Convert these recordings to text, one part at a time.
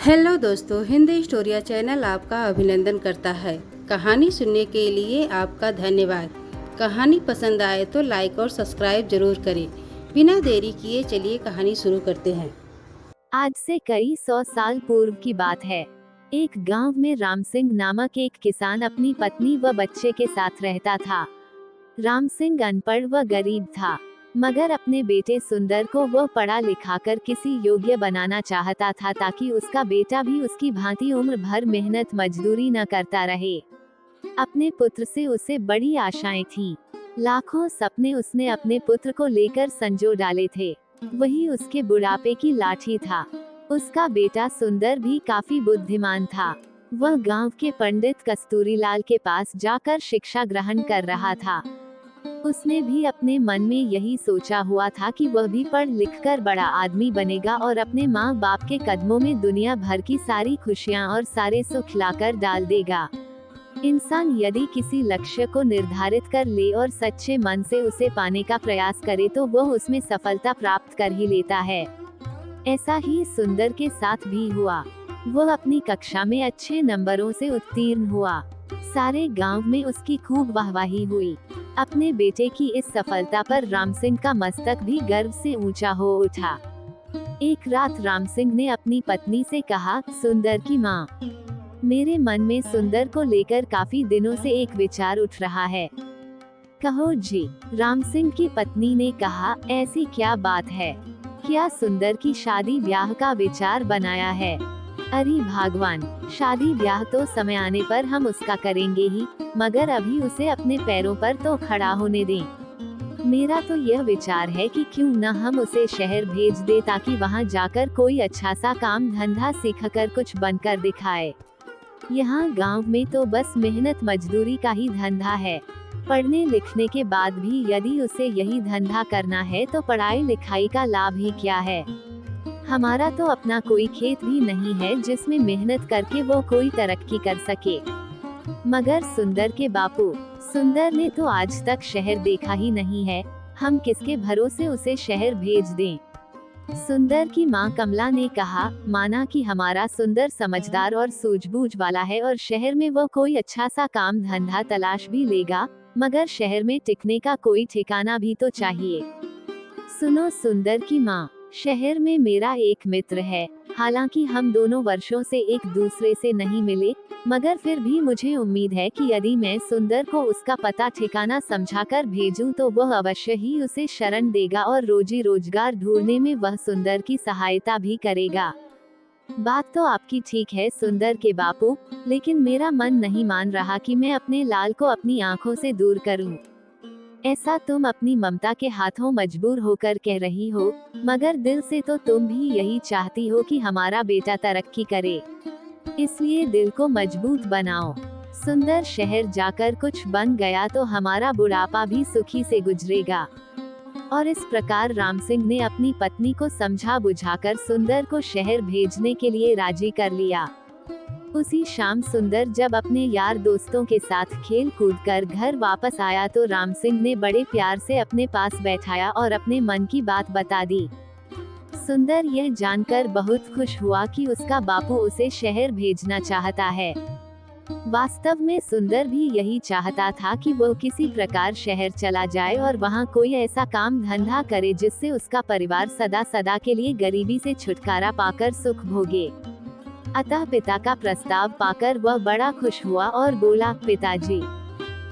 Hello दोस्तों, Hindi स्टोरिया channel आपका अभिनंदन करता है। कहानी सुनने के लिए आपका धन्यवाद। कहानी पसंद आए तो लाइक और सब्सक्राइब जरूर करें। बिना देरी किए चलिए कहानी शुरू करते हैं। आज से कई 100 साल पूर्व की बात है। एक गांव में राम सिंह नामक एक किसान अपनी पत्नी व बच्चे के साथ रहता था। राम सिंह अनपढ़ व गरीब था, मगर अपने बेटे सुंदर को वह पढ़ा लिखाकर किसी योग्य बनाना चाहता था ताकि उसका बेटा भी उसकी भांति उम्र भर मेहनत मजदूरी न करता रहे। अपने पुत्र से उसे बड़ी आशाएं थीं। लाखों सपने उसने अपने पुत्र को लेकर संजो डाले थे। वही उसके बुढ़ापे की लाठी था। उसका बेटा सुंदर भी काफी बुद्धिमान था। वह गांव के पंडित कस्तूरीलाल के पास जाकर शिक्षा ग्रहण कर रहा था। उसने भी अपने मन में यही सोचा हुआ था कि वह भी पढ़ लिखकर बड़ा आदमी बनेगा और अपने माँ बाप के कदमों में दुनिया भर की सारी खुशियाँ और सारे सुख लाकर डाल देगा। इंसान यदि किसी लक्ष्य को निर्धारित कर ले और सच्चे मन से उसे पाने का प्रयास करे तो वह उसमें सफलता प्राप्त कर ही लेता है। ऐसा ही सुंदर के साथ भी हुआ। वह अपनी कक्षा में अच्छे नंबरों से उत्तीर्ण हुआ। सारे गांव में उसकी खूब वाहवाही हुई। अपने बेटे की इस सफलता पर राम सिंह का मस्तक भी गर्व से ऊंचा हो उठा। एक रात राम सिंह ने अपनी पत्नी से कहा, सुंदर की माँ, मेरे मन में सुंदर को लेकर काफी दिनों से एक विचार उठ रहा है। कहो जी। राम सिंह की पत्नी ने कहा, ऐसी क्या बात है? क्या सुंदर की शादी ब्याह का विचार बनाया है? अरे भगवान, शादी ब्याह तो समय आने पर हम उसका करेंगे ही, मगर अभी उसे अपने पैरों पर तो खड़ा होने दें। मेरा तो यह विचार है कि क्यों न हम उसे शहर भेज दे ताकि वहां जाकर कोई अच्छा सा काम धंधा सीखकर कुछ बनकर दिखाए। यहाँ गांव में तो बस मेहनत मजदूरी का ही धंधा है। पढ़ने लिखने के बाद भी यदि उसे यही धंधा करना है तो पढ़ाई लिखाई का लाभ ही क्या है? हमारा तो अपना कोई खेत भी नहीं है जिसमें मेहनत करके वो कोई तरक्की कर सके। मगर सुंदर के बापू, सुंदर ने तो आज तक शहर देखा ही नहीं है, हम किसके भरोसे उसे शहर भेज दें? सुंदर की मां कमला ने कहा, माना कि हमारा सुंदर समझदार और सूझबूझ वाला है और शहर में वो कोई अच्छा सा काम धंधा तलाश भी लेगा, मगर शहर में टिकने का कोई ठिकाना भी तो चाहिए। सुनो सुंदर की मां, शहर में मेरा एक मित्र है। हालांकि हम दोनों वर्षों से एक दूसरे से नहीं मिले, मगर फिर भी मुझे उम्मीद है कि यदि मैं सुंदर को उसका पता ठिकाना समझाकर भेजूं तो वह अवश्य ही उसे शरण देगा और रोजी रोजगार ढूंढने में वह सुंदर की सहायता भी करेगा। बात तो आपकी ठीक है सुंदर के बापू, लेकिन मेरा मन नहीं मान रहा कि मैं अपने लाल को अपनी आंखों से दूर करूं। ऐसा तुम अपनी ममता के हाथों मजबूर होकर कह रही हो, मगर दिल से तो तुम भी यही चाहती हो कि हमारा बेटा तरक्की करे। इसलिए दिल को मजबूत बनाओ। सुंदर शहर जाकर कुछ बन गया तो हमारा बुढ़ापा भी सुखी से गुजरेगा। और इस प्रकार राम सिंह ने अपनी पत्नी को समझा बुझाकर सुंदर को शहर भेजने के लिए राजी कर लिया। उसी शाम सुंदर जब अपने यार दोस्तों के साथ खेल कूद कर घर वापस आया तो राम सिंह ने बड़े प्यार से अपने पास बैठाया और अपने मन की बात बता दी। सुंदर यह जानकर बहुत खुश हुआ कि उसका बापू उसे शहर भेजना चाहता है। वास्तव में सुंदर भी यही चाहता था कि वो किसी प्रकार शहर चला जाए और वहाँ कोई ऐसा काम धंधा करे जिससे उसका परिवार सदा सदा के लिए गरीबी से छुटकारा पाकर सुख भोगे। अतः पिता का प्रस्ताव पाकर वह बड़ा खुश हुआ और बोला, पिताजी,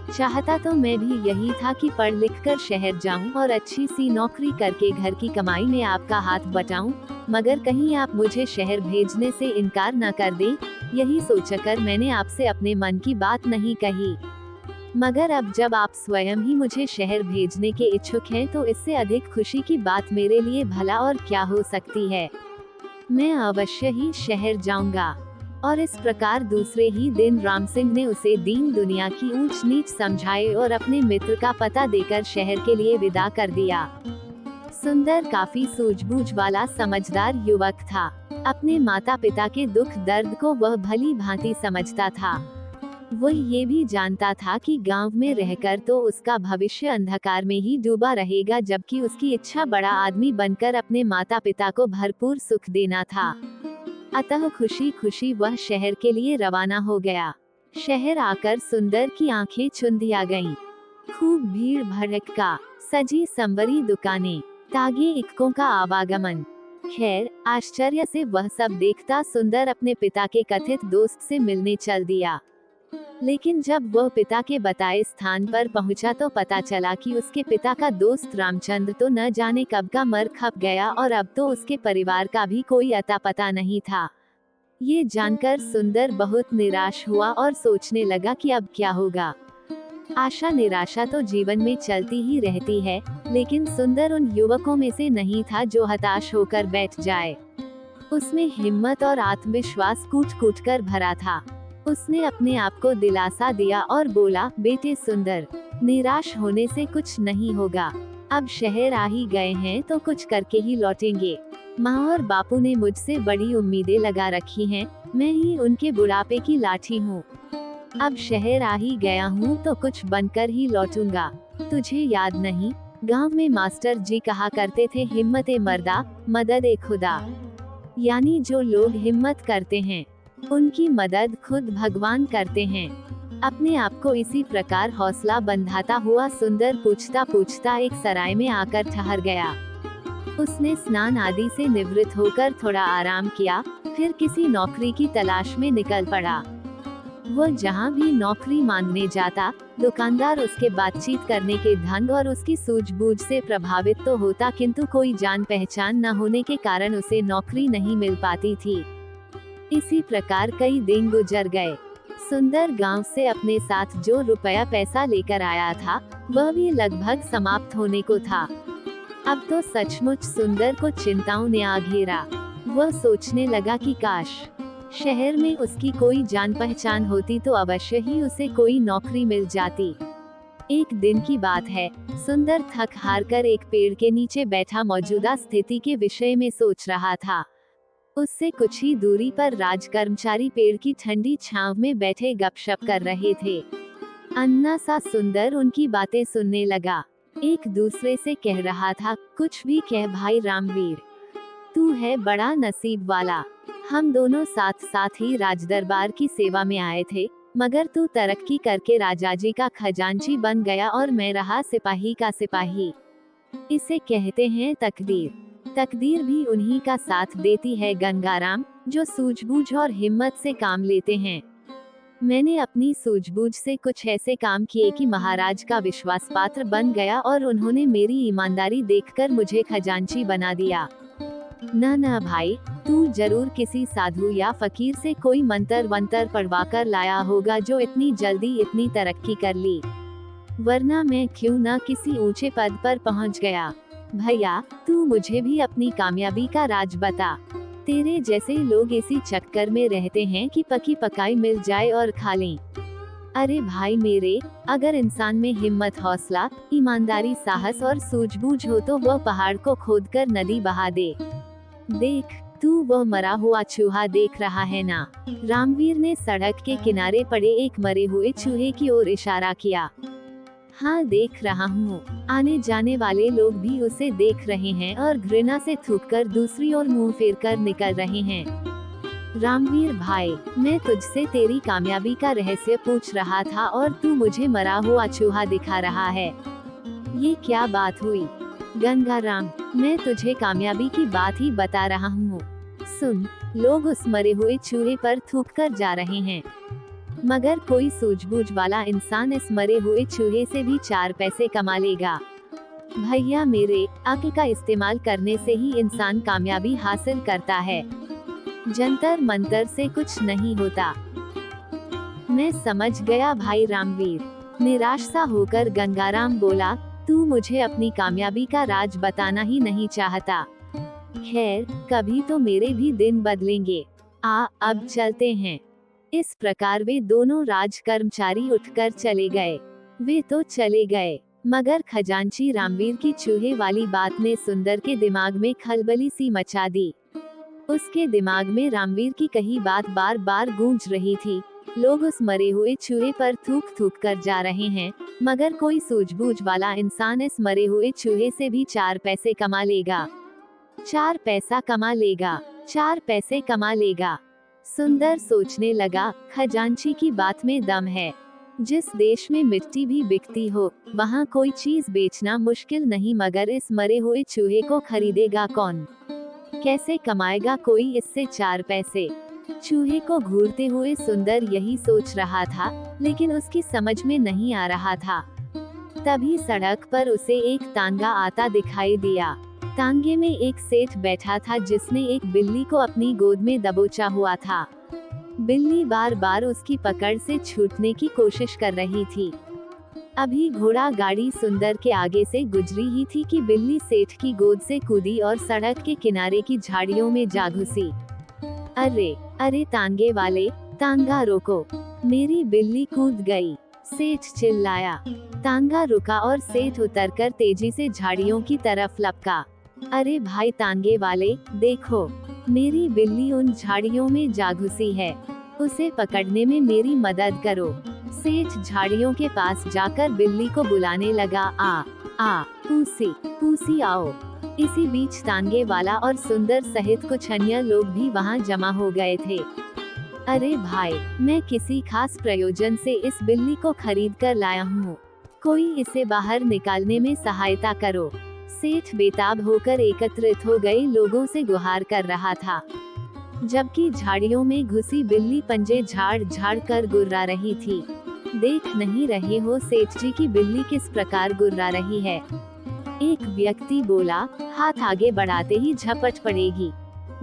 चाहता तो मैं भी यही था कि पढ़ लिख कर शहर जाऊं और अच्छी सी नौकरी करके घर की कमाई में आपका हाथ बटाऊं, मगर कहीं आप मुझे शहर भेजने से इनकार न कर दें, यही सोचकर मैंने आपसे अपने मन की बात नहीं कही। मगर अब जब आप स्वयं ही मुझे शहर भेजने के इच्छुक हैं तो इससे अधिक खुशी की बात मेरे लिए भला और क्या हो सकती है। मैं अवश्य ही शहर जाऊंगा। और इस प्रकार दूसरे ही दिन राम सिंह ने उसे दीन दुनिया की ऊंच नीच समझाए और अपने मित्र का पता देकर शहर के लिए विदा कर दिया। सुंदर काफी सूझबूझ वाला समझदार युवक था। अपने माता पिता के दुख दर्द को वह भली भांति समझता था। वह ये भी जानता था कि गांव में रहकर तो उसका भविष्य अंधकार में ही डूबा रहेगा, जबकि उसकी इच्छा बड़ा आदमी बनकर अपने माता पिता को भरपूर सुख देना था। अतः खुशी खुशी वह शहर के लिए रवाना हो गया। शहर आकर सुंदर की आंखें चुंधिया गईं। खूब भीड़ भड़का, सजी संवरी दुकानें, तागे इक्कों का आवागमन। खैर, आश्चर्य से वह सब देखता सुंदर अपने पिता के कथित दोस्त से मिलने चल दिया। लेकिन जब वह पिता के बताए स्थान पर पहुंचा तो पता चला कि उसके पिता का दोस्त रामचंद्र तो न जाने कब का मर खप गया और अब तो उसके परिवार का भी कोई अता पता नहीं था। ये जानकर सुंदर बहुत निराश हुआ और सोचने लगा कि अब क्या होगा। आशा निराशा तो जीवन में चलती ही रहती है, लेकिन सुंदर उन युवकों में से नहीं था जो हताश होकर बैठ जाए। उसमें हिम्मत और आत्मविश्वास कूट कूट कर भरा था। उसने अपने आप को दिलासा दिया और बोला, बेटे सुंदर, निराश होने से कुछ नहीं होगा। अब शहर आ ही गए हैं तो कुछ करके ही लौटेंगे। माँ और बापू ने मुझसे बड़ी उम्मीदें लगा रखी हैं, मैं ही उनके बुढ़ापे की लाठी हूँ। अब शहर आ ही गया हूँ तो कुछ बनकर ही लौटूंगा। तुझे याद नहीं, गांव में मास्टर जी कहा करते थे, हिम्मत ए मर्दा, मदद ए खुदा। यानी जो लोग हिम्मत करते हैं उनकी मदद खुद भगवान करते हैं। अपने आप को इसी प्रकार हौसला बंधाता हुआ सुंदर पूछता पूछता एक सराय में आकर ठहर गया। उसने स्नान आदि से निवृत्त होकर थोड़ा आराम किया, फिर किसी नौकरी की तलाश में निकल पड़ा। वह जहाँ भी नौकरी मांगने जाता, दुकानदार उसके बातचीत करने के ढंग और उसकी सूझबूझ से प्रभावित तो होता, किंतु कोई जान पहचान न होने के कारण उसे नौकरी नहीं मिल पाती थी। इसी प्रकार कई दिन गुजर गए। सुंदर गांव से अपने साथ जो रुपया पैसा लेकर आया था, वह भी लगभग समाप्त होने को था। अब तो सचमुच सुंदर को चिंताओं ने आ घेरा। वह सोचने लगा कि काश शहर में उसकी कोई जान पहचान होती तो अवश्य ही उसे कोई नौकरी मिल जाती। एक दिन की बात है, सुंदर थक हार कर एक पेड़ के नीचे बैठा मौजूदा स्थिति के विषय में सोच रहा था। उससे कुछ ही दूरी पर राज कर्मचारी पेड़ की ठंडी छांव में बैठे गपशप कर रहे थे। अन्ना सा सुंदर उनकी बातें सुनने लगा। एक दूसरे से कह रहा था, कुछ भी कह भाई रामवीर, तू है बड़ा नसीब वाला। हम दोनों साथ साथ ही राजदरबार की सेवा में आए थे, मगर तू तरक्की करके राजाजी का खजांची बन गया और मैं रहा सिपाही का सिपाही। इसे कहते हैं तकदीर। तकदीर भी उन्हीं का साथ देती है गंगाराम, जो सूझबूझ और हिम्मत से काम लेते हैं। मैंने अपनी सूझबूझ से कुछ ऐसे काम किए कि महाराज का विश्वास पात्र बन गया और उन्होंने मेरी ईमानदारी देखकर मुझे खजांची बना दिया। ना भाई, तू जरूर किसी साधु या फकीर से कोई मंत्र वंतर पढ़वा कर लाया होगा जो इतनी जल्दी इतनी तरक्की कर ली, वरना मैं क्यों न किसी ऊंचे पद पर पहुंच गया। भैया, तू मुझे भी अपनी कामयाबी का राज बता। तेरे जैसे लोग इसी चक्कर में रहते हैं कि पकी पकाई मिल जाए और खा लें। अरे भाई मेरे, अगर इंसान में हिम्मत, हौसला, ईमानदारी, साहस और सूझबूझ हो तो वह पहाड़ को खोदकर नदी बहा दे। देख, तू वह मरा हुआ चूहा देख रहा है ना? रामवीर ने सड़क के किनारे पड़े एक मरे हुए चूहे की ओर इशारा किया। हाँ, देख रहा हूँ। आने जाने वाले लोग भी उसे देख रहे हैं और घृणा से थूककर दूसरी ओर मुंह फेरकर निकल रहे हैं। रामवीर भाई, मैं तुझसे तेरी कामयाबी का रहस्य पूछ रहा था और तू मुझे मरा हुआ चूहा दिखा रहा है। ये क्या बात हुई? गंगाराम, मैं तुझे कामयाबी की बात ही बता रहा हूँ। सुन, लोग उस मरे हुए चूहे पर थूककर जा रहे हैं, मगर कोई सूझबूझ वाला इंसान इस मरे हुए चूहे से भी 4 पैसे कमा लेगा। भैया मेरे, अक्ल का इस्तेमाल करने से ही इंसान कामयाबी हासिल करता है। जंतर मंतर से कुछ नहीं होता। मैं समझ गया भाई रामवीर। निराश सा होकर गंगाराम बोला, तू मुझे अपनी कामयाबी का राज बताना ही नहीं चाहता। खैर, कभी तो मेरे भी दिन बदलेंगे। अब चलते हैं। इस प्रकार वे दोनों राज कर्मचारी उठकर चले गए। वे तो चले गए, मगर खजांची रामवीर की चूहे वाली बात ने सुंदर के दिमाग में खलबली सी मचा दी। उसके दिमाग में रामवीर की कही बात बार बार गूंज रही थी। लोग उस मरे हुए चूहे पर थूक थूक कर जा रहे हैं, मगर कोई सूझबूझ वाला इंसान इस मरे हुए चूहे से भी 4 पैसे कमा लेगा। 4 पैसा कमा लेगा। 4 पैसे कमा लेगा। सुंदर सोचने लगा, खजांची की बात में दम है। जिस देश में मिट्टी भी बिकती हो, वहाँ कोई चीज बेचना मुश्किल नहीं, मगर इस मरे हुए चूहे को खरीदेगा कौन? कैसे कमाएगा कोई इससे 4 पैसे? चूहे को घूरते हुए सुंदर यही सोच रहा था, लेकिन उसकी समझ में नहीं आ रहा था। तभी सड़क पर उसे एक तांगा आता दिखाई दिया। तांगे में एक सेठ बैठा था जिसने एक बिल्ली को अपनी गोद में दबोचा हुआ था। बिल्ली बार बार उसकी पकड़ से छूटने की कोशिश कर रही थी। अभी घोड़ा गाड़ी सुंदर के आगे से गुजरी ही थी कि बिल्ली सेठ की गोद से कूदी और सड़क के किनारे की झाड़ियों में जा घुसी। अरे अरे तांगे वाले, तांगा रोको, मेरी बिल्ली कूद गई, सेठ चिल्लाया। तांगा रुका और सेठ उतरकर तेजी से झाड़ियों की तरफ लपका। अरे भाई तांगे वाले, देखो, मेरी बिल्ली उन झाड़ियों में जा घुसी है, उसे पकड़ने में मेरी मदद करो। सेठ झाड़ियों के पास जाकर बिल्ली को बुलाने लगा। आ पूसी, पूसी आओ। इसी बीच तांगे वाला और सुंदर सहित कुछ अन्य लोग भी वहां जमा हो गए थे। अरे भाई, मैं किसी खास प्रयोजन से इस बिल्ली को खरीद कर लाया हूँ, कोई इसे बाहर निकालने में सहायता करो। सेठ बेताब होकर एकत्रित हो गए लोगों से गुहार कर रहा था, जबकि झाड़ियों में घुसी बिल्ली पंजे झाड़ झाड़ कर गुर्रा रही थी। देख नहीं रहे हो सेठ जी की बिल्ली किस प्रकार गुर्रा रही है? एक व्यक्ति बोला, हाथ आगे बढ़ाते ही झपट पड़ेगी।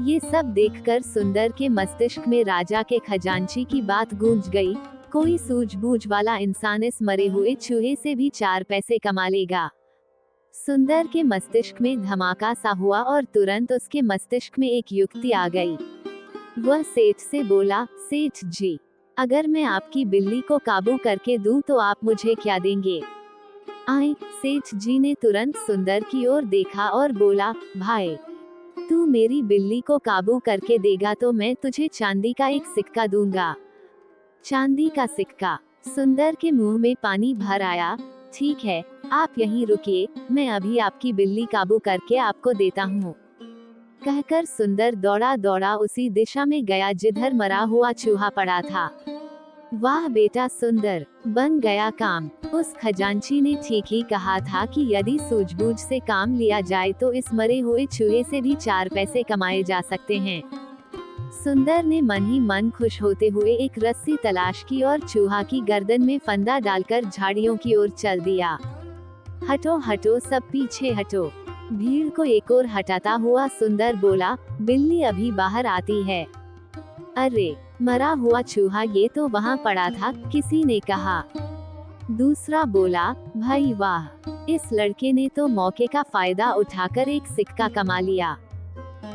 ये सब देखकर सुंदर के मस्तिष्क में राजा के खजांची की बात गूंज गई। कोई सूझबूझ वाला इंसान इस मरे हुए चूहे से भी 4 पैसे कमा लेगा। सुंदर के मस्तिष्क में धमाका सा हुआ और तुरंत उसके मस्तिष्क में एक युक्ति आ गई। वह सेठ से बोला, सेठ जी, अगर मैं आपकी बिल्ली को काबू करके दूं तो आप मुझे क्या देंगे? आए, सेठ जी ने तुरंत सुंदर की ओर देखा और बोला, भाई, तू मेरी बिल्ली को काबू करके देगा तो मैं तुझे चांदी का एक सिक्का दूंगा। चांदी का सिक्का? सुंदर के मुंह में पानी भर आया। ठीक है, आप यहीं रुकिए, मैं अभी आपकी बिल्ली काबू करके आपको देता हूँ। कहकर सुंदर दौड़ा दौड़ा उसी दिशा में गया जिधर मरा हुआ चूहा पड़ा था। वाह बेटा सुंदर, बन गया काम। उस खजांची ने ठीक ही कहा था कि यदि सूझबूझ से काम लिया जाए तो इस मरे हुए चूहे से भी 4 पैसे कमाए जा सकते हैं। सुंदर ने मन ही मन खुश होते हुए एक रस्सी तलाश की और चूहा की गर्दन में फंदा डालकर झाड़ियों की ओर चल दिया। हटो हटो, सब पीछे हटो। भीड़ को एक ओर हटाता हुआ सुंदर बोला, बिल्ली अभी बाहर आती है। अरे, मरा हुआ चूहा ये तो वहाँ पड़ा था, किसी ने कहा। दूसरा बोला, भाई वाह, इस लड़के ने तो मौके का फायदा उठाकर एक सिक्का कमा लिया।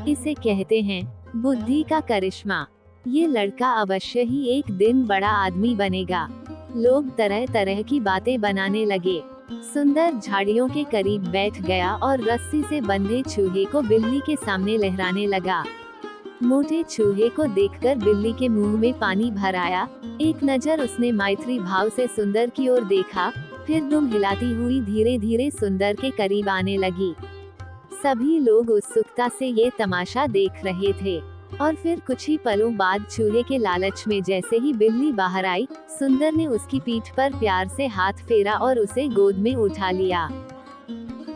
इसे कहते हैं बुद्धि का करिश्मा। ये लड़का अवश्य ही एक दिन बड़ा आदमी बनेगा। लोग तरह तरह की बातें बनाने लगे। सुंदर झाड़ियों के करीब बैठ गया और रस्सी से बंधे चूहे को बिल्ली के सामने लहराने लगा। मोटे चूहे को देखकर बिल्ली के मुंह में पानी भर आया। एक नजर उसने मैत्री भाव से सुंदर की ओर देखा, फिर दुम हिलाती हुई धीरे धीरे सुंदर के करीब आने लगी। सभी लोग उत्सुकता से ये तमाशा देख रहे थे और फिर कुछ ही पलों बाद चूहे के लालच में जैसे ही बिल्ली बाहर आई, सुंदर ने उसकी पीठ पर प्यार से हाथ फेरा और उसे गोद में उठा लिया।